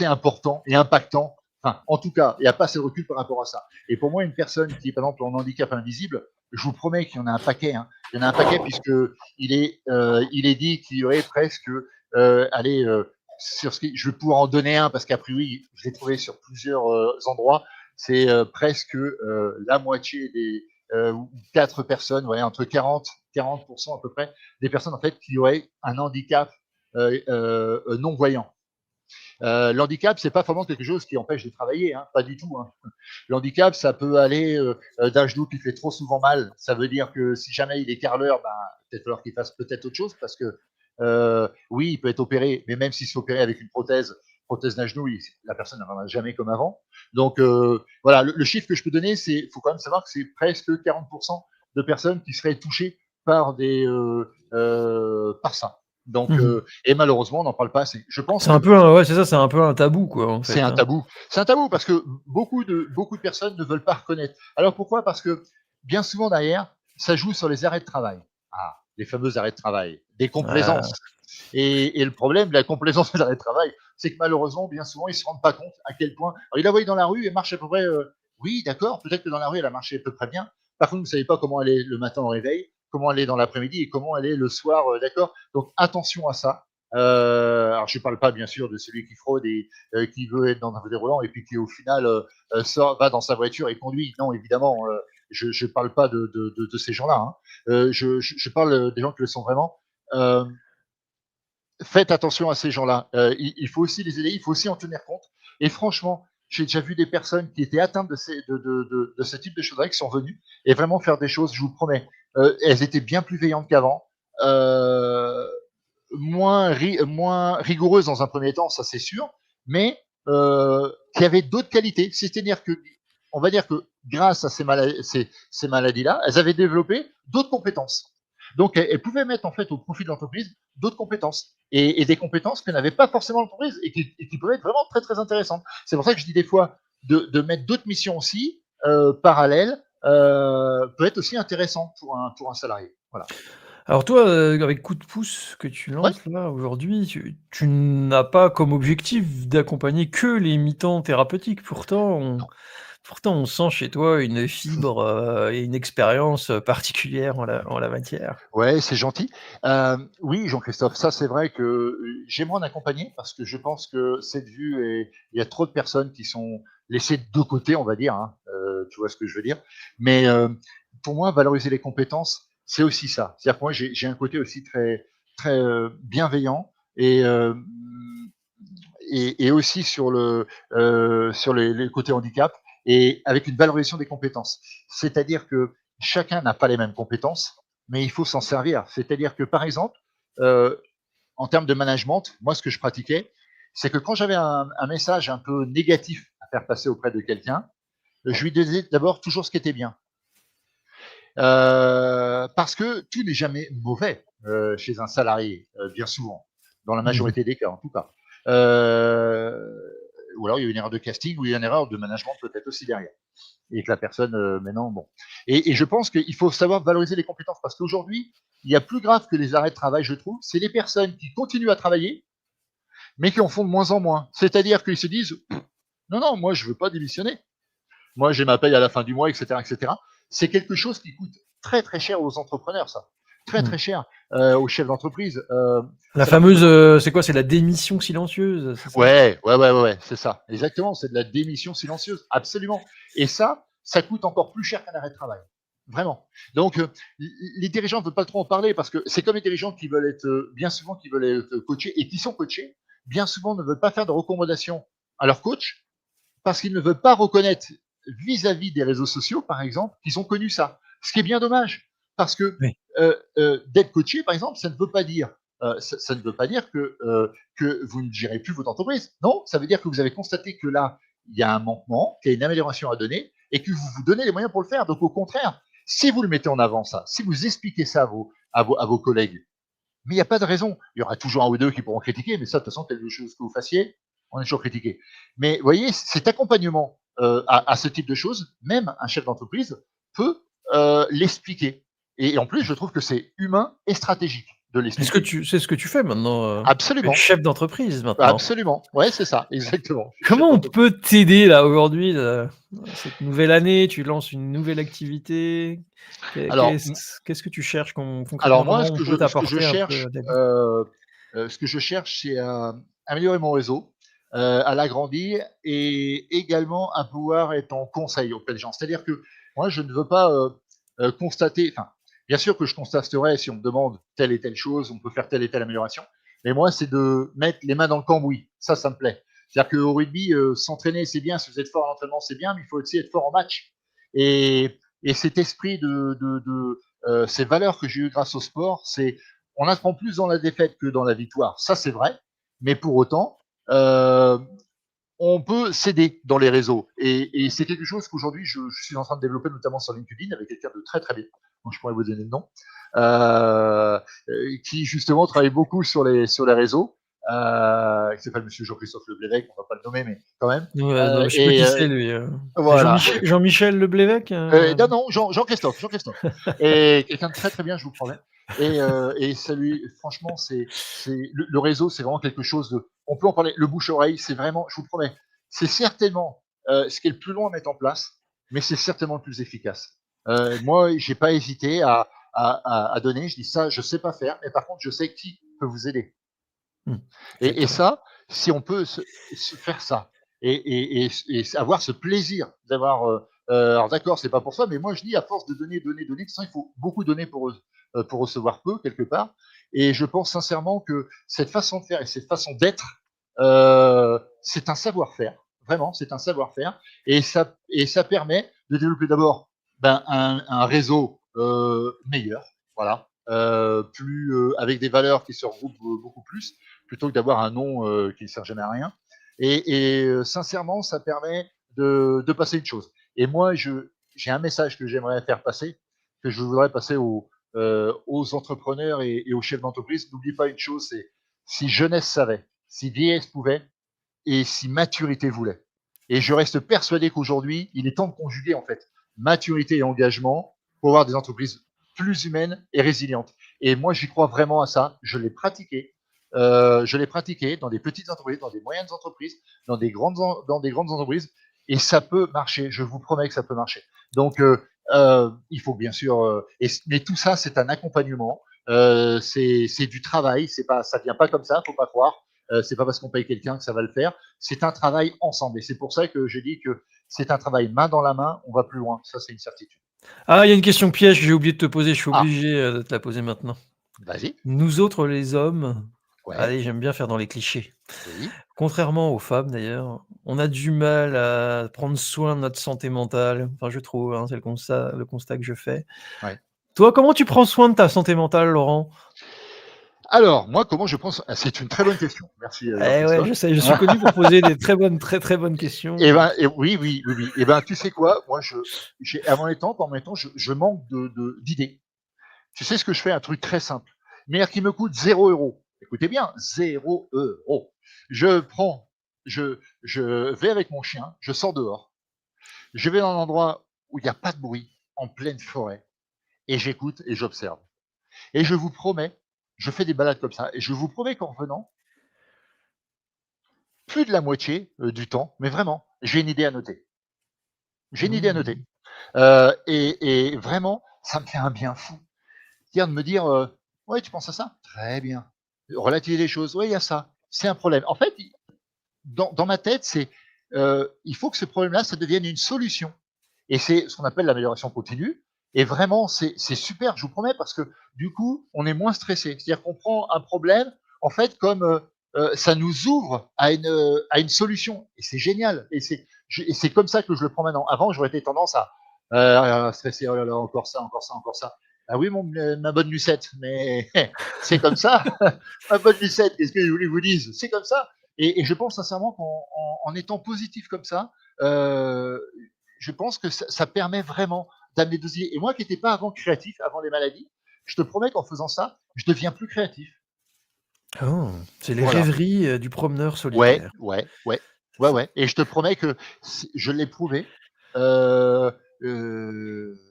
importants et impactants. Enfin, en tout cas, il n'y a pas assez de recul par rapport à ça. Et pour moi, une personne qui est par exemple en handicap invisible, je vous promets qu'il y en a un paquet. Hein. Il y en a un paquet puisque il est dit qu'il y aurait presque, allez, sur ce qui, je vais pouvoir en donner un parce qu'a priori, je l'ai trouvé sur plusieurs endroits. C'est presque la moitié des 4 personnes, ouais, entre 40% à peu près, des personnes en fait qui auraient un handicap non voyant. L'handicap, c'est pas forcément quelque chose qui empêche de travailler, hein, pas du tout. Hein. L'handicap, ça peut aller d'un genou qui fait trop souvent mal. Ça veut dire que si jamais il est carreleur, ben, peut-être falloir qu'il fasse peut-être autre chose parce que oui, il peut être opéré, mais même s'il s'opérait avec une prothèse d'un genou, la personne ne reviendra jamais comme avant. Donc voilà, le chiffre que je peux donner, c'est, il faut quand même savoir que c'est presque 40% de personnes qui seraient touchées par ça. Donc, Mmh. et malheureusement, on n'en parle pas assez. Je pense C'est un que peu un ouais, c'est ça, c'est un peu un tabou, quoi, en c'est fait, un hein? tabou. C'est un tabou parce que beaucoup de personnes ne veulent pas reconnaître. Alors pourquoi? Parce que bien souvent derrière, ça joue sur les arrêts de travail. Ah, les fameux arrêts de travail, des complaisances. Ah, Et le problème de la complaisance des arrêts de travail, c'est que malheureusement, bien souvent, ils ne se rendent pas compte à quel point. Alors, ils la voient dans la rue et marche à peu près. Oui, d'accord, peut-être que dans la rue, elle a marché à peu près bien. Par contre, vous ne savez pas comment elle est le matin au réveil, comment elle est dans l'après-midi et comment elle est le soir, d'accord. Donc, attention à ça. Alors, je ne parle pas, bien sûr, de celui qui fraude et qui veut être dans un fauteuil roulant et puis qui, au final, va dans sa voiture et conduit. Non, évidemment, je ne parle pas de ces gens-là. Hein. Je parle des gens qui le sont vraiment. Euh, Faites attention à ces gens-là. Il faut aussi les aider, il faut aussi en tenir compte. Et franchement, j'ai déjà vu des personnes qui étaient atteintes de ce type de choses-là, qui sont venues et vraiment faire des choses, je vous promets. Elles étaient bien plus veillantes qu'avant, euh, moins rigoureuses dans un premier temps, ça c'est sûr, mais qui avaient d'autres qualités. C'est-à-dire que, on va dire que grâce à ces maladies-là, elles avaient développé d'autres compétences. Donc, elles pouvaient mettre en fait au profit de l'entreprise d'autres compétences et des compétences que n'avait pas forcément l'entreprise et qui peuvent être vraiment très très intéressantes. C'est pour ça que je dis des fois de mettre d'autres missions aussi parallèles peut être aussi intéressant pour un salarié. Voilà. alors toi, avec Coup de pouce que tu Ouais. lances là aujourd'hui, tu n'as pas comme objectif d'accompagner que les mi-temps thérapeutiques. Non. Pourtant on sent chez toi une fibre, et une expérience, particulière en la matière. Ouais, c'est gentil. Oui, Jean-Christophe, ça c'est vrai que j'aimerais en accompagner parce que je pense que cette vue est, il y a trop de personnes qui sont laissées de côté, on va dire. Hein, tu vois ce que je veux dire. Mais pour moi, valoriser les compétences, c'est aussi ça. C'est-à-dire que moi, j'ai un côté aussi très très bienveillant et aussi sur les côtés handicap et avec une valorisation des compétences. C'est-à-dire que chacun n'a pas les mêmes compétences, mais il faut s'en servir. C'est-à-dire que par exemple, euh, en termes de management, moi ce que je pratiquais, c'est que quand j'avais un message un peu négatif à faire passer auprès de quelqu'un, je lui disais d'abord toujours ce qui était bien. Parce que tout n'est jamais mauvais chez un salarié, bien souvent, dans la Mmh. majorité des cas en tout cas. Euh, ou alors il y a une erreur de casting ou il y a une erreur de management peut-être aussi derrière. Et que la personne, maintenant, bon. Et je pense qu'il faut savoir valoriser les compétences parce qu'aujourd'hui, il y a plus grave que les arrêts de travail, je trouve, c'est les personnes qui continuent à travailler, mais qui en font de moins en moins. C'est-à-dire qu'ils se disent, non, non, moi je veux pas démissionner. Moi j'ai ma paye à la fin du mois, etc., etc. C'est quelque chose qui coûte très très cher aux entrepreneurs, ça. Très Mmh. très cher aux chefs d'entreprise. La Ça marche fameuse, comment? c'est quoi? C'est la démission silencieuse, c'est ça? Ouais, ouais, ouais, ouais, ouais, c'est ça. Exactement, c'est de la démission silencieuse, absolument. Et ça coûte encore plus cher qu'un arrêt de travail. Vraiment. Donc, les dirigeants ne veulent pas trop en parler parce que c'est comme les dirigeants qui veulent être, bien souvent, qui veulent être coachés et qui sont coachés, bien souvent ne veulent pas faire de recommandations à leur coach parce qu'ils ne veulent pas reconnaître vis-à-vis des réseaux sociaux, par exemple, qu'ils ont connu ça. Ce qui est bien dommage, parce que Oui. d'être coaché, par exemple, ça ne veut pas dire, ça ne veut pas dire que vous ne gérez plus votre entreprise. Non, ça veut dire que vous avez constaté que là, il y a un manquement, qu'il y a une amélioration à donner, et que vous vous donnez les moyens pour le faire. Donc, au contraire, si vous le mettez en avant, ça, si vous expliquez ça à vos collègues, mais il n'y a pas de raison. Il y aura toujours un ou deux qui pourront critiquer, mais ça, de toute façon, quelque chose que vous fassiez, on est toujours critiqué. Mais vous voyez, cet accompagnement à ce type de choses, même un chef d'entreprise peut l'expliquer. Et en plus, je trouve que c'est humain et stratégique de l'expliquer. C'est ce que tu fais maintenant, tu es Absolument, chef d'entreprise maintenant. absolument. Ouais, c'est ça, exactement. Je suis chef Comment on d'entreprise. peut t'aider là aujourd'hui, cette nouvelle année? Tu lances une nouvelle activité. Alors, Qu'est-ce que tu cherches concrètement? alors moi, Comment on peut t'apporter un peu d'aide? ce que je cherche, c'est à améliorer mon réseau, à l'agrandir et également à pouvoir être en conseil auprès des gens. C'est-à-dire que moi, je ne veux pas constater, enfin, bien sûr que je constaterai si on me demande telle et telle chose, on peut faire telle et telle amélioration, mais moi, c'est de mettre les mains dans le cambouis. Ça me plaît. C'est-à-dire qu'au rugby, s'entraîner, c'est bien, si vous êtes fort en entraînement, c'est bien, mais il faut aussi être fort en match. Et cet esprit ces valeurs que j'ai eues grâce au sport, c'est on apprend plus dans la défaite que dans la victoire. Ça, c'est vrai. Mais pour autant, euh, on peut s'aider dans les réseaux. Et c'est quelque chose qu'aujourd'hui, je suis en train de développer, notamment sur LinkedIn, avec quelqu'un de très très bien, donc je pourrais vous donner le nom, qui justement travaille beaucoup sur les réseaux. Qui s'appelle Monsieur Jean-Christophe Leblévec, on va pas le nommer, mais quand même. Ouais, non, je sais pas Et qui c'est lui, c'est voilà. Jean-Michel Leblévec? Non, non, Jean-Christophe, Jean-Christophe. Et quelqu'un de très très bien, je vous promets. Et ça lui, franchement, le réseau, c'est vraiment quelque chose de. On peut en parler. Le bouche-oreille, c'est vraiment, je vous promets, c'est certainement ce qui est le plus long à mettre en place, mais c'est certainement le plus efficace. Moi, j'ai pas hésité à donner. Je dis ça, je sais pas faire, mais par contre, je sais qui peut vous aider. Mmh, Et exactement. ça, si on peut se faire ça et avoir ce plaisir d'avoir. Alors d'accord, c'est pas pour ça, mais moi je dis à force de donner, donner, donner, de toute façon, il faut beaucoup donner pour recevoir peu quelque part. Et je pense sincèrement que cette façon de faire et cette façon d'être, c'est un savoir-faire. Vraiment, c'est un savoir-faire. Et ça permet de développer d'abord un réseau meilleur, voilà, plus avec des valeurs qui se regroupent beaucoup plus plutôt que d'avoir un nom qui ne sert jamais à rien. Et sincèrement, ça permet de passer une chose. Et moi, j'ai un message que j'aimerais faire passer, que je voudrais passer aux entrepreneurs et aux chefs d'entreprise. N'oublie pas une chose, c'est si jeunesse savait, si vieillesse pouvait, et si maturité voulait. Et je reste persuadé qu'aujourd'hui, il est temps de conjuguer en fait maturité et engagement pour avoir des entreprises plus humaines et résilientes. Et moi, j'y crois vraiment à ça. Je l'ai pratiqué. Je l'ai pratiqué dans des petites entreprises, dans des moyennes entreprises, dans des grandes entreprises, et ça peut marcher. Je vous promets que ça peut marcher. Donc, il faut bien sûr, mais tout ça, c'est un accompagnement. C'est du travail. Ça vient pas comme ça. Faut pas croire. C'est pas parce qu'on paye quelqu'un que ça va le faire. C'est un travail ensemble. Et c'est pour ça que je dis que c'est un travail main dans la main. On va plus loin. Ça, c'est une certitude. Ah, il y a une question piège que j'ai oublié de te poser, je suis Ah, obligé, de te la poser maintenant. vas-y. Nous autres les hommes, Ouais. allez, j'aime bien faire dans les clichés. Oui. Contrairement aux femmes d'ailleurs, on a du mal à prendre soin de notre santé mentale. Enfin, je trouve, hein, c'est le constat que je fais. Ouais. Toi, comment tu prends soin de ta santé mentale, Laurent? Alors, moi, comment je pense? Ah, c'est une très bonne question. Merci, Eh ouais, Jean-François. je sais, je suis connu pour poser des très bonnes, très, très bonnes Et questions. ben, et oui, oui, oui, oui. Et ben, tu sais quoi? Moi, j'ai en même temps, je manque d'idées. Tu sais ce que je fais? Un truc très simple, mais qui me coûte 0 €. Écoutez bien, 0 €. Je prends, je vais avec mon chien, je sors dehors, je vais dans un endroit où il n'y a pas de bruit, en pleine forêt, et j'écoute et j'observe. Et je vous promets, je fais des balades comme ça, et je vous promets qu'en revenant, plus de la moitié du temps, mais vraiment, j'ai une idée à noter. J'ai une idée à noter. Mmh. Et vraiment, ça me fait un bien fou. C'est-à-dire de me dire, ouais, tu penses à ça? Très bien. Relativiser les choses, ouais, il y a ça. C'est un problème. En fait, dans ma tête, il faut que ce problème-là, ça devienne une solution. Et c'est ce qu'on appelle l'amélioration continue. Et vraiment, c'est super, je vous promets, parce que du coup, on est moins stressé. C'est-à-dire qu'on prend un problème, en fait, comme ça nous ouvre à une solution. Et c'est génial. Et c'est comme ça que je le prends maintenant. Avant, j'aurais été tendance à stresser, oh là là, encore ça, encore ça, encore ça. Ah oui, ma bonne Lucette, mais c'est comme ça. Ma bonne Lucette, qu'est-ce que je voulais vous dire? C'est comme ça. Et je pense sincèrement qu'en étant positif comme ça, euh, je pense que ça permet vraiment d'amener des idées. Et moi qui n'étais pas avant créatif, avant les maladies, je te promets qu'en faisant ça, je deviens plus créatif. Oh, c'est les Voilà. rêveries, du promeneur Ouais, solitaire. ouais, ouais, ouais, ouais. Et je te promets que je l'ai prouvé. Euh,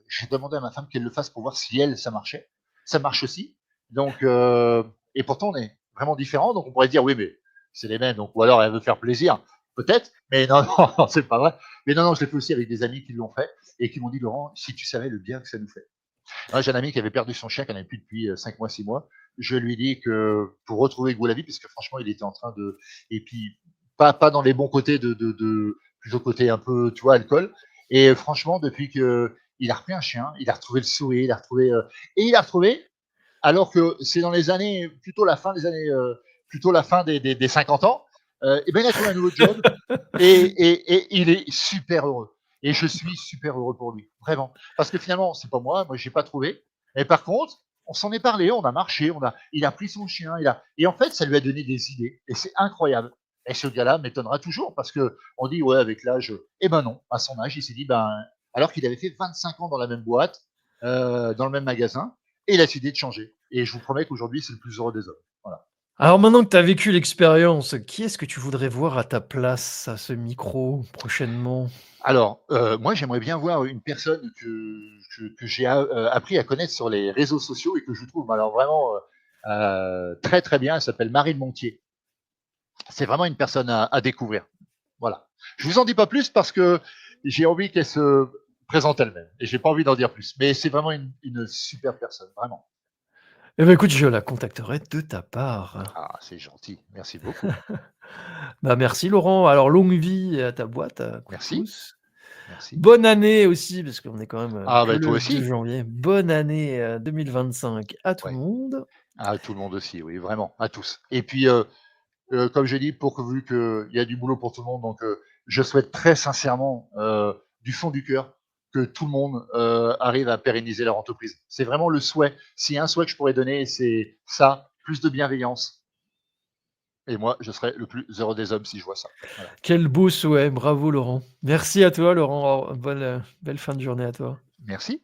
j'ai demandé à ma femme qu'elle le fasse pour voir si elle, ça marchait. Ça marche aussi. Donc, et pourtant, on est vraiment différents. Donc, on pourrait dire, oui, mais c'est les mêmes. Donc, ou alors, elle veut faire plaisir. Peut-être. Mais non, non, c'est pas vrai. Mais non, non, je l'ai fait aussi avec des amis qui l'ont fait et qui m'ont dit, Laurent, si tu savais le bien que ça nous fait. Moi, j'ai un ami qui avait perdu son chien, qui n'en avait plus depuis 5 mois, 6 mois. Je lui dis que pour retrouver le goût à la vie, parce que franchement, il était en train de. Et puis, pas dans les bons côtés plutôt côté un peu, tu vois, alcool. Et franchement, depuis que il a repris un chien, il a retrouvé le sourire, il a retrouvé. Et il a retrouvé, alors que c'est dans les années, plutôt la fin des années, plutôt la fin des 50 ans, et ben il a trouvé un nouveau job et il est super heureux. Et je suis super heureux pour lui, vraiment. Parce que finalement, c'est pas moi j'ai pas trouvé. Mais par contre, on s'en est parlé, on a marché, il a pris son chien, et en fait, ça lui a donné des idées. Et c'est incroyable. Et ce gars-là m'étonnera toujours parce que on dit, ouais, avec l'âge, eh ben non, à son âge, il s'est dit, ben, alors qu'il avait fait 25 ans dans la même boîte, dans le même magasin, et il a décidé de changer. Et je vous promets qu'aujourd'hui, c'est le plus heureux des hommes. Voilà. Alors maintenant que tu as vécu l'expérience, qui est-ce que tu voudrais voir à ta place, à ce micro, prochainement? Alors, moi, j'aimerais bien voir une personne que j'ai appris à connaître sur les réseaux sociaux et que je trouve alors vraiment très très bien. Elle s'appelle Marine Montier. C'est vraiment une personne à découvrir. Voilà. Je vous en dis pas plus parce que j'ai envie qu'elle se présente elle-même et j'ai pas envie d'en dire plus. Mais c'est vraiment une super personne, vraiment. Eh ben, écoute, je la contacterai de ta part. Ah, c'est gentil. Merci beaucoup. Bah, merci Laurent. Alors longue vie à ta boîte à Coup de Merci. pouce. Merci. Bonne année aussi, parce qu'on est quand même, Ah, que bah, toi le 2 aussi. janvier. Bonne année, 2025 à tout le Ouais. monde. À tout le monde aussi, oui, vraiment, à tous. Et puis, comme j'ai dit, vu qu'il y a du boulot pour tout le monde, donc je souhaite très sincèrement, du fond du cœur, que tout le monde arrive à pérenniser leur entreprise. C'est vraiment le souhait. S'il y a un souhait que je pourrais donner, c'est ça, plus de bienveillance. Et moi, je serai le plus heureux des hommes si je vois ça. Voilà. Quel beau souhait, bravo Laurent. Merci à toi Laurent, bonne, belle fin de journée à toi. Merci.